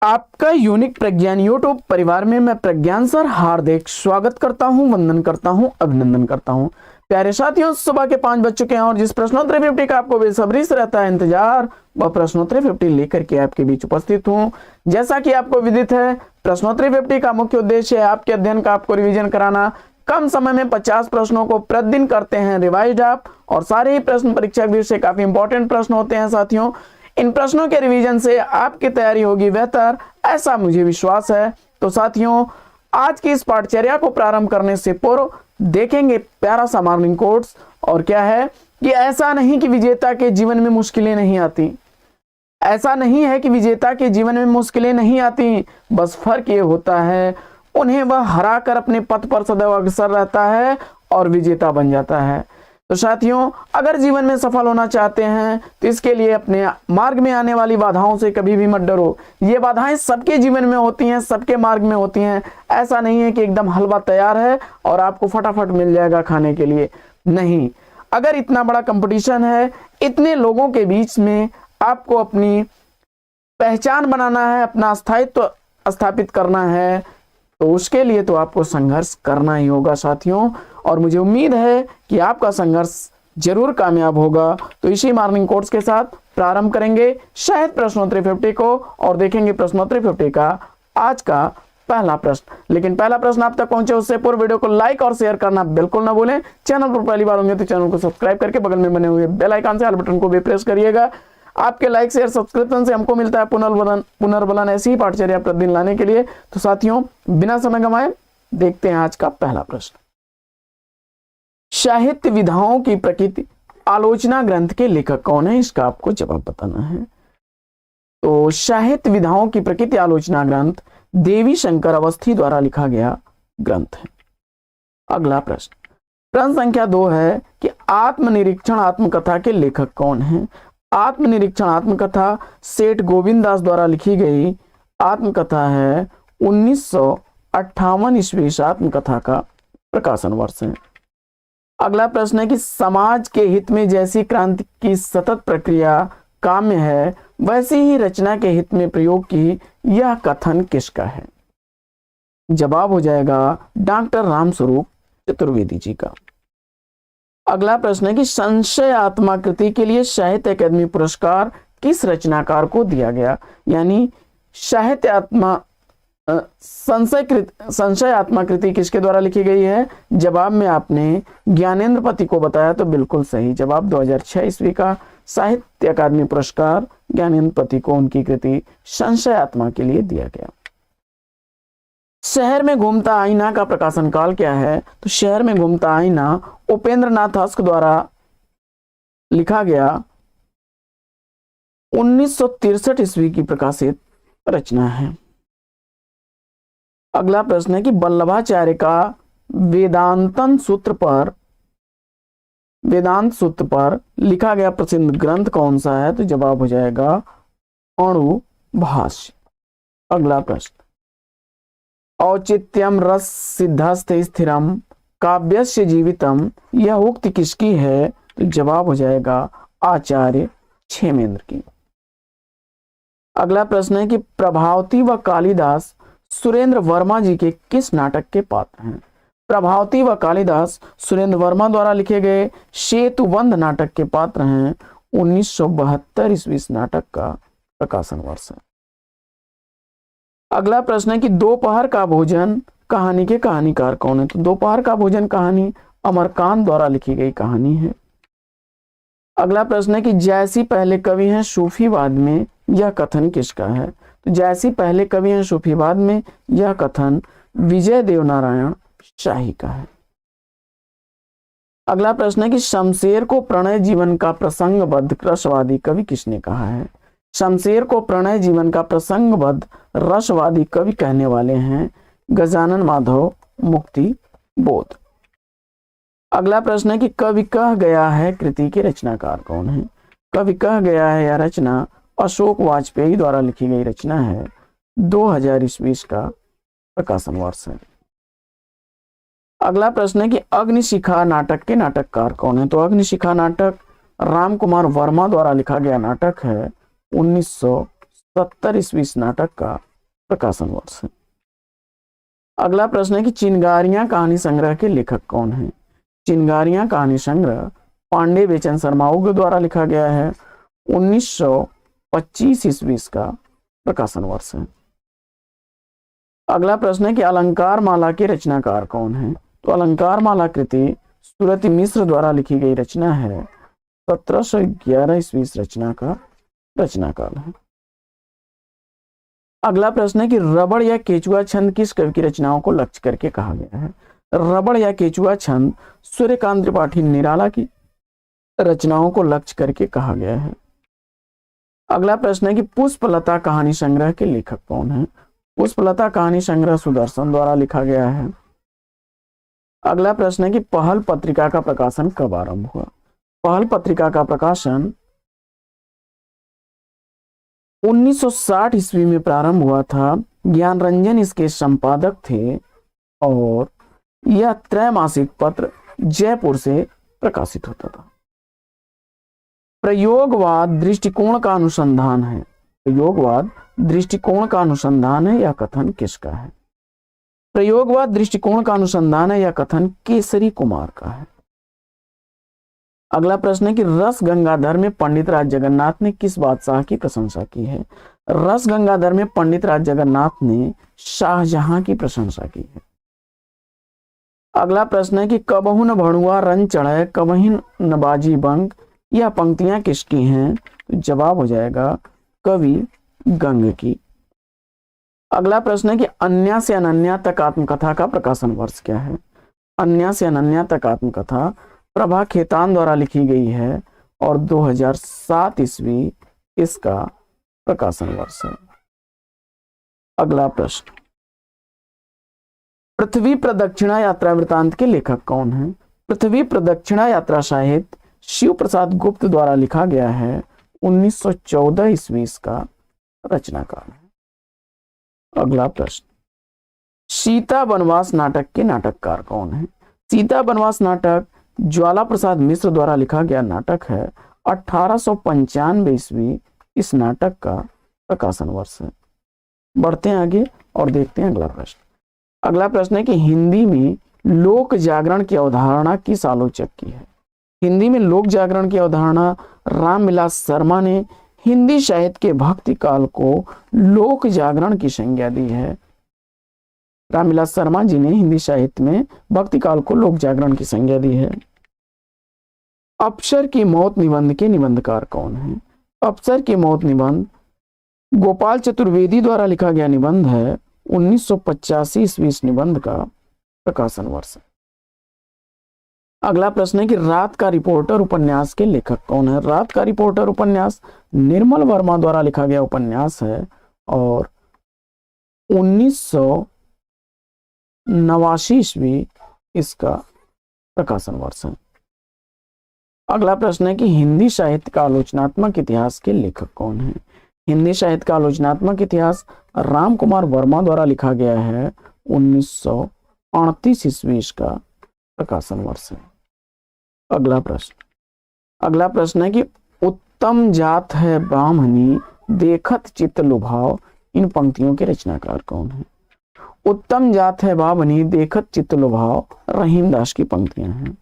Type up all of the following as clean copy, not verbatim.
आपका यूनिक प्रज्ञान यूट्यूब परिवार में मैं प्रज्ञान सर हार्दिक स्वागत करता हूं, वंदन करता हूं, अभिनंदन करता हूं। प्यारे साथियों, सुबह के 5 बज चुके हैं और जिस प्रश्नोत्तरी 50 का आपको बेसब्री से रहता है इंतजार, वह प्रश्नोत्तरी 50 लेकर के आपके बीच उपस्थित हूं। जैसा कि आपको विदित है, प्रश्नोत्तरी 50 का मुख्य उद्देश्य है आपके अध्ययन का आपको रिविजन कराना। कम समय में 50 प्रश्नों को प्रतिदिन करते हैं रिवाइज आप, और सारे ही प्रश्न परीक्षा के से काफी इंपॉर्टेंट प्रश्न होते हैं साथियों। इन प्रश्नों के रिवीजन से आपकी तैयारी होगी बेहतर, ऐसा मुझे विश्वास है। तो साथियों, आज की इस पाठचर्या को प्रारंभ करने से पूर्व देखेंगे प्यारा सा मॉर्निंग कोट्स। और क्या है कि ऐसा नहीं कि विजेता के जीवन में मुश्किलें नहीं आती, ऐसा नहीं है कि विजेता के जीवन में मुश्किलें नहीं आती, बस फर्क ये होता है उन्हें वह हराकर अपने पथ पर सदैव अग्रसर रहता है और विजेता बन जाता है। तो साथियों, अगर जीवन में सफल होना चाहते हैं तो इसके लिए अपने मार्ग में आने वाली बाधाओं से कभी भी मत डरो। ये बाधाएं सबके जीवन में होती हैं, सबके मार्ग में होती हैं। ऐसा नहीं है कि एकदम हलवा तैयार है और आपको फटाफट मिल जाएगा खाने के लिए, नहीं। अगर इतना बड़ा कंपटीशन है, इतने लोगों के बीच में आपको अपनी पहचान बनाना है, अपना अस्तित्व स्थापित करना है, तो उसके लिए तो आपको संघर्ष करना ही होगा साथियों। और मुझे उम्मीद है कि आपका संघर्ष जरूर कामयाब होगा। तो इसी मॉर्निंग कोर्स के साथ प्रारंभ करेंगे शायद प्रश्नोत्तरी 50 को, और देखेंगे प्रश्नोत्तरी 50 का आज का पहला प्रश्न। लेकिन पहला प्रश्न आप तक पहुंचे उससे पूर्व वीडियो को लाइक और शेयर करना बिल्कुल ना भूलें। चैनल पर पहली बार होंगे तो चैनल को सब्सक्राइब करके बगल में बने हुए बेल आइकन से ऑल बटन को भी प्रेस करिएगा। आपके लाइक शेयर सब्सक्रिप्शन से हमको मिलता है पुनर्बलन ऐसी ही पाठचर्या प्रतिदिन लाने के लिए। तो साथियों, बिना समय गंवाए देखते हैं आज का पहला प्रश्न। साहित्य विधाओं की प्रकृति आलोचना ग्रंथ के लेखक कौन है? इसका आपको जवाब बताना है। तो साहित्य विधाओं की प्रकृति आलोचना ग्रंथ देवी शंकर अवस्थी द्वारा लिखा गया ग्रंथ है। अगला प्रश्न, प्रश्न संख्या 2 है कि आत्मनिरीक्षण आत्मकथा के लेखक कौन है? आत्मनिरीक्षण आत्मकथा सेठ गोविंद दास द्वारा लिखी गई आत्मकथा है। 1958 ईस्वी आत्मकथा का प्रकाशन वर्ष है। अगला प्रश्न है कि समाज के हित में जैसी क्रांति की सतत प्रक्रिया काम्य है, वैसी ही रचना के हित में प्रयोग की यह कथन किसका है? जवाब हो जाएगा डॉक्टर रामस्वरूप चतुर्वेदी जी का। अगला प्रश्न है कि संशय आत्मा कृति के लिए साहित्य अकादमी पुरस्कार किस रचनाकार को दिया गया? यानी साहित्य आत्मा संशय आत्मा कृति किसके द्वारा लिखी गई है? जवाब में आपने ज्ञानेंद्र पति को बताया, तो बिल्कुल सही जवाब। 2006 ईस्वी का साहित्य अकादमी पुरस्कार ज्ञानेंद्र पति को उनकी कृति संशय आत्मा के लिए दिया गया। शहर में घूमता आईना का प्रकाशन काल क्या है? तो शहर में घूमता आईना उपेंद्र नाथ हस्क द्वारा लिखा गया 1963 ईस्वी की प्रकाशित रचना है। अगला प्रश्न है कि वल्लभाचार्य का वेदांत सूत्र पर लिखा गया प्रसिद्ध ग्रंथ कौन सा है? तो जवाब हो जाएगा अणु भाष्य। अगला प्रश्न, औचित्यम रस सिद्धस्थ स्थिरम काव्यस्य जीवितम, यह उक्ति किसकी है? तो जवाब हो जाएगा आचार्य क्षेमेंद्र की। अगला प्रश्न है कि प्रभावती व कालिदास सुरेंद्र वर्मा जी के किस नाटक के पात्र हैं? प्रभावती व कालिदास सुरेंद्र वर्मा द्वारा लिखे गए सेतुबंध नाटक के पात्र हैं। 1972 ईस्वी नाटक का प्रकाशन वर्ष है। अगला प्रश्न है कि दोपहर का भोजन कहानी के कहानीकार कौन है? तो दोपहर का भोजन कहानी अमरकांत द्वारा लिखी गई कहानी है। अगला प्रश्न है कि जैसी पहले कवि हैं सूफीवाद में, यह कथन किसका है? तो जैसी पहले कवि हैं सूफीवाद में, यह कथन विजय देवनारायण शाही का है। अगला प्रश्न है कि शमशेर को प्रणय जीवन का प्रसंगबद्ध रसवादी कवि किसने कहा है? शमशेर को प्रणय जीवन का प्रसंगबद्ध रसवादी कवि कहने वाले हैं गजानन माधव मुक्ति बोध। अगला प्रश्न है कि कवि कह गया है कृति के रचनाकार कौन है? कवि कह गया है यह रचना अशोक वाजपेयी द्वारा लिखी गई रचना है। 2000 ईस्वी का प्रकाशन वर्ष है। अगला प्रश्न है कि अग्निशिखा नाटक के नाटककार कौन है? तो अग्निशिखा नाटक राम कुमार वर्मा द्वारा लिखा गया नाटक है। 1970 ईस्वी नाटक का प्रकाशन वर्ष है। अगला प्रश्न है कि चिनगारियां कहानी संग्रह के लेखक कौन हैं? चिनगारियां कहानी संग्रह पांडे बेचन शर्माओं के द्वारा लिखा गया है। 1925 ईस्वी का प्रकाशन वर्ष है। अगला प्रश्न है कि अलंकार माला के रचनाकार कौन है? तो अलंकार माला कृति सुरति मिश्र द्वारा लिखी गई रचना है। 1711 ईस्वी रचना का रचनाकाल है। अगला प्रश्न है कि रबड़ या केचुआ छंद किस कवि की रचनाओं को लक्ष्य करके कहा गया है? रबड़ या केचुआ छंद सूर्यकांत त्रिपाठी निराला की रचनाओं को लक्ष्य करके कहा गया है। अगला प्रश्न है कि पुष्पलता कहानी संग्रह के लेखक कौन है? पुष्पलता कहानी संग्रह सुदर्शन द्वारा लिखा गया है। अगला प्रश्न है कि पहल पत्रिका का प्रकाशन कब आरंभ हुआ? पहल पत्रिका का प्रकाशन 1960 ईस्वी में प्रारंभ हुआ था। ज्ञान रंजन इसके संपादक थे और यह त्रैमासिक पत्र जयपुर से प्रकाशित होता था। प्रयोगवाद दृष्टिकोण का अनुसंधान है। प्रयोगवाद दृष्टिकोण का अनुसंधान है, यह कथन किसका है? प्रयोगवाद दृष्टिकोण का अनुसंधान है, यह कथन केसरी कुमार का है। अगला प्रश्न है कि रस गंगाधर में पंडित राज जगन्नाथ ने किस बादशाह की प्रशंसा की है? रस गंगाधर में पंडित राज जगन्नाथ ने शाहजहां की प्रशंसा की है। अगला प्रश्न है कि कबहू न भड़ुआ रन चढ़े कबही न बाजी बंक, यह पंक्तियां किसकी हैं? तो जवाब हो जाएगा कवि गंग की। अगला प्रश्न है कि अन्या से अनन्या तक आत्मकथा का प्रकाशन वर्ष क्या है? अन्या से अनन्या तक आत्मकथा प्रभा खेतान द्वारा लिखी गई है और 2007 ईस्वी इसका प्रकाशन वर्ष है। अगला प्रश्न, पृथ्वी प्रदक्षिणा यात्रा वृतांत के लेखक कौन है? पृथ्वी प्रदक्षिणा यात्रा साहित्य शिव प्रसाद गुप्त द्वारा लिखा गया है। 1914 ईस्वी का रचनाकाल है। अगला प्रश्न, सीता वनवास नाटक के नाटककार कौन है? सीता वनवास नाटक ज्वाला प्रसाद मिश्र द्वारा लिखा गया नाटक है। 1895 ईस्वी इस नाटक का प्रकाशन वर्ष है। बढ़ते हैं आगे और देखते हैं अगला प्रश्न। अगला प्रश्न है कि हिंदी में लोक जागरण की अवधारणा किस आलोचक की है? हिंदी में लोक जागरण की अवधारणा रामविलास शर्मा ने हिंदी साहित्य के भक्ति काल को लोक जागरण की संज्ञा दी है। रामविलास शर्मा जी ने हिंदी साहित्य में भक्ति काल को लोक जागरण की संज्ञा दी है। अप्सर की मौत निबंध के निबंधकार कौन है? अप्सर की मौत निबंध गोपाल चतुर्वेदी द्वारा लिखा गया निबंध है। 1985 ईस्वी निबंध का प्रकाशन वर्ष है। अगला प्रश्न है कि रात का रिपोर्टर उपन्यास के लेखक कौन है? रात का रिपोर्टर उपन्यास निर्मल वर्मा द्वारा लिखा गया उपन्यास है और 1989 ईस्वी इसका प्रकाशन वर्ष है। अगला प्रश्न है कि हिंदी साहित्य का आलोचनात्मक इतिहास के लेखक कौन है? हिंदी साहित्य का आलोचनात्मक इतिहास राम कुमार वर्मा द्वारा लिखा गया है। 1938 ईस्वी का प्रकाशन वर्ष है। अगला प्रश्न है कि उत्तम जात है ब्राह्मणी देखत चित्त लुभाव, इन पंक्तियों के रचनाकार कौन है? उत्तम जात है ब्राह्मणी देखत चित्त लुभाव रहीम दास की पंक्तियां हैं।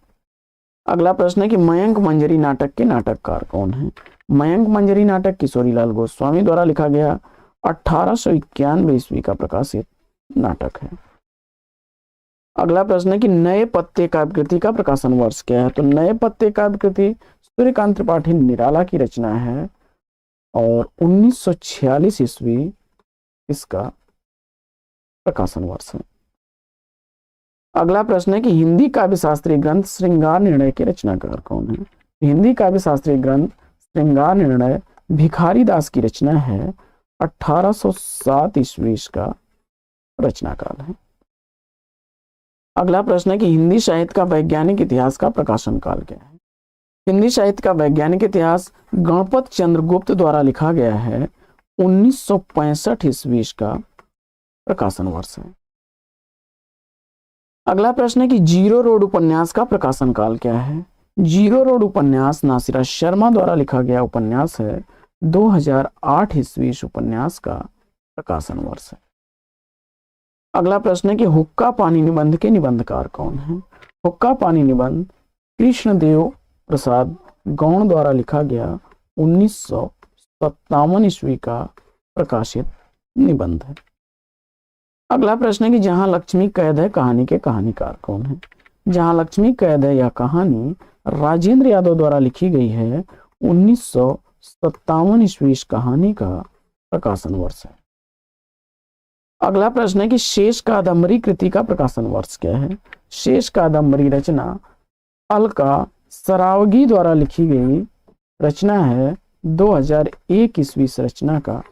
अगला प्रश्न है कि मयंक मंजरी नाटक के नाटककार कौन है? मयंक मंजरी नाटक किशोरीलाल गोस्वामी द्वारा लिखा गया 1891 ईस्वी का प्रकाशित नाटक है। अगला प्रश्न है कि नए पत्ते काव्य कृति का प्रकाशन वर्ष क्या है? तो नए पत्ते काव्य कृति सूर्यकांत त्रिपाठी निराला की रचना है और 1946 ईस्वी इसका प्रकाशन वर्ष है। अगला प्रश्न है कि हिंदी काव्य शास्त्रीय ग्रंथ श्रृंगार निर्णय के रचनाकार कौन है? हिंदी काव्य शास्त्रीय ग्रंथ श्रृंगार निर्णय भिखारी दास की रचना है। 1807 ईस्वी का रचनाकाल है। अगला प्रश्न है कि हिंदी साहित्य का वैज्ञानिक इतिहास का प्रकाशन काल क्या है? हिंदी साहित्य का वैज्ञानिक इतिहास गणपत चंद्र गुप्त द्वारा लिखा गया है। 1965 ईस्वी का प्रकाशन वर्ष है। अगला प्रश्न है कि जीरो रोड उपन्यास का प्रकाशन काल क्या है? जीरो रोड उपन्यास नासिरा शर्मा द्वारा लिखा गया उपन्यास है। 2008 ईस्वी उपन्यास का प्रकाशन वर्ष है। अगला प्रश्न है कि हुक्का पानी निबंध के निबंधकार कौन है? हुक्का पानी निबंध कृष्णदेव प्रसाद गौड़ द्वारा लिखा गया 1957 ईस्वी का प्रकाशित निबंध है। अगला प्रश्न है कि जहां लक्ष्मी कैद है कहानी के कहानीकार कौन है? जहां लक्ष्मी कैद है यह कहानी राजेंद्र यादव द्वारा लिखी गई है। 1957 ईस्वी इस कहानी का प्रकाशन वर्ष है। अगला प्रश्न है कि शेष कादम्बरी कृति का प्रकाशन वर्ष क्या है? शेष कादम्बरी रचना अलका सरावगी द्वारा लिखी गई रचना है। 2001 ईस्वी इस रचना का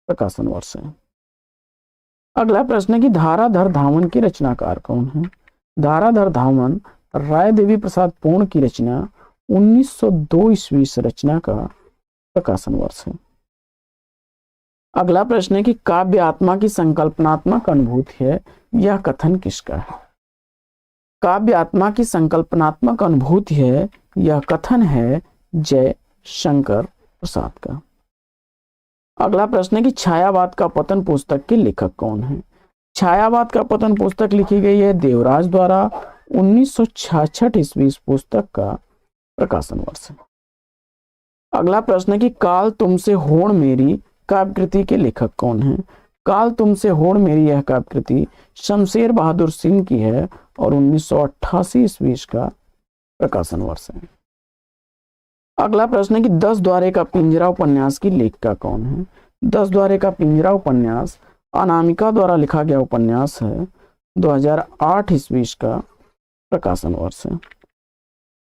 प्रकाशन वर्ष है। अगला प्रश्न है कि धाराधर धामन के रचनाकार कौन है? धाराधर धामन राय देवी प्रसाद पूर्ण की रचना 1902 ईस्वी इस रचना का प्रकाशन वर्ष है। अगला प्रश्न है कि काव्य आत्मा की संकल्पनात्मक अनुभूति है, यह कथन किसका है? काव्य आत्मा की संकल्पनात्मक अनुभूति है, यह कथन है जय शंकर प्रसाद का। अगला प्रश्न है कि छायावाद का पतन पुस्तक के लेखक कौन है? छायावाद का पतन पुस्तक लिखी गई है देवराज द्वारा। 1966 ईस्वी इस पुस्तक का प्रकाशन वर्ष है। अगला प्रश्न है कि काल तुमसे होड़ मेरी काव्य कृति के लेखक कौन है? काल तुमसे होड़ मेरी यह काव्य कृति शमशेर बहादुर सिंह की है और 1988 ईस्वी का प्रकाशन वर्ष है। अगला प्रश्न है कि 10 द्वारे का पिंजरा उपन्यास की लेखिका कौन है? 10 द्वारे का पिंजरा उपन्यास अनामिका द्वारा लिखा गया उपन्यास है। 2008 ईस्वी का प्रकाशन वर्ष है।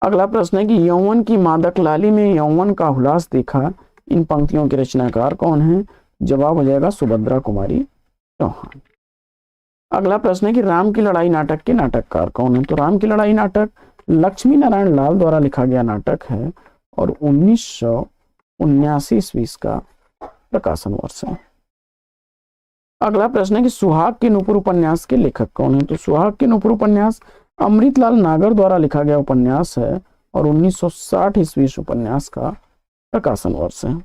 अगला प्रश्न है कि यौवन की मादक लाली में यौवन का हुलास देखा, इन पंक्तियों के रचनाकार कौन है? जवाब हो जाएगा सुभद्रा कुमारी चौहान। अगला प्रश्न है कि राम की लड़ाई नाटक के नाटककार कौन है? तो राम की लड़ाई नाटक लक्ष्मी नारायण लाल द्वारा लिखा गया नाटक है और 1979 ईस्वी का प्रकाशन वर्ष है। अगला प्रश्न है कि सुहाग के नूपुर उपन्यास के लेखक कौन है? तो सुहाग के नूपुर उपन्यास अमृतलाल नागर द्वारा लिखा गया उपन्यास है और 1960 ईस्वी उपन्यास का प्रकाशन वर्ष है।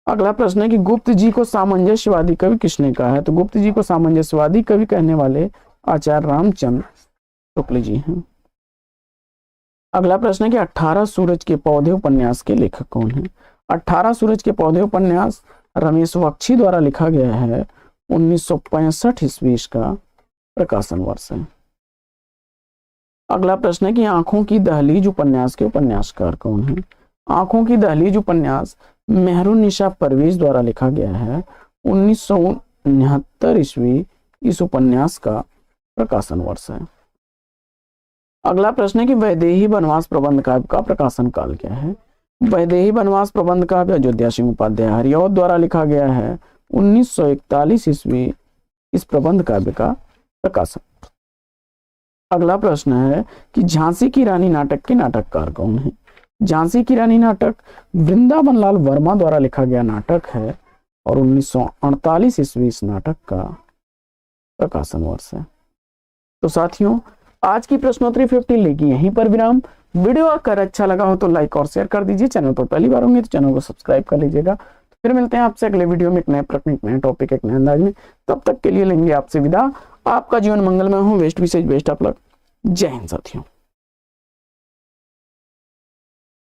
अगला प्रश्न है कि गुप्त जी को सामंजस्यवादी कवि किसने कहा है? तो गुप्त जी को सामंजस्यवादी कवि कहने वाले आचार्य रामचंद्र शुक्ल जी हैं। अगला प्रश्न है कि 18 सूरज के पौधे उपन्यास के लेखक कौन है? 18 सूरज के पौधे उपन्यास रमेश बख्शी द्वारा लिखा गया है। 1965 ईस्वी का प्रकाशन वर्ष है। अगला प्रश्न है कि आंखों की दहलीज उपन्यास के उपन्यासकार कौन है? आंखों की दहलीज उपन्यास मेहरुन्निसा परवेज द्वारा लिखा गया है। 1969 ईस्वी इस उपन्यास का प्रकाशन वर्ष है। अगला प्रश्न है कि वैदेही वनवास प्रबंध काव्य का प्रकाशन काल क्या है? वैदेही वनवास प्रबंध काव्य अयोध्या सिंह उपाध्याय हरिऔध द्वारा लिखा गया है। 1941 ईस्वी इस प्रबंध काव्य का प्रकाशन। अगला प्रश्न है कि झांसी की रानी नाटक के नाटककार कौन है? झांसी की रानी नाटक वृंदावन लाल वर्मा द्वारा लिखा गया नाटक है और 1948 ईस्वी इस नाटक का प्रकाशन वर्ष है। तो साथियों, आज की प्रश्नोत्तरी 50 लेगी यहीं पर विराम। वीडियो अगर अच्छा लगा हो तो लाइक और शेयर कर दीजिए। चैनल पर पहली बार होंगे तो चैनल को सब्सक्राइब कर लीजिएगा। तो फिर मिलते हैं आपसे अगले वीडियो में एक नए प्रश्न, एक नए टॉपिक, एक नए अंदाज में। तब तक के लिए लेंगे आपसे विदा। आपका जीवन मंगलमय हो। बेस्ट विशेष बेस्ट ऑफ लक। जय हिंद साथियों।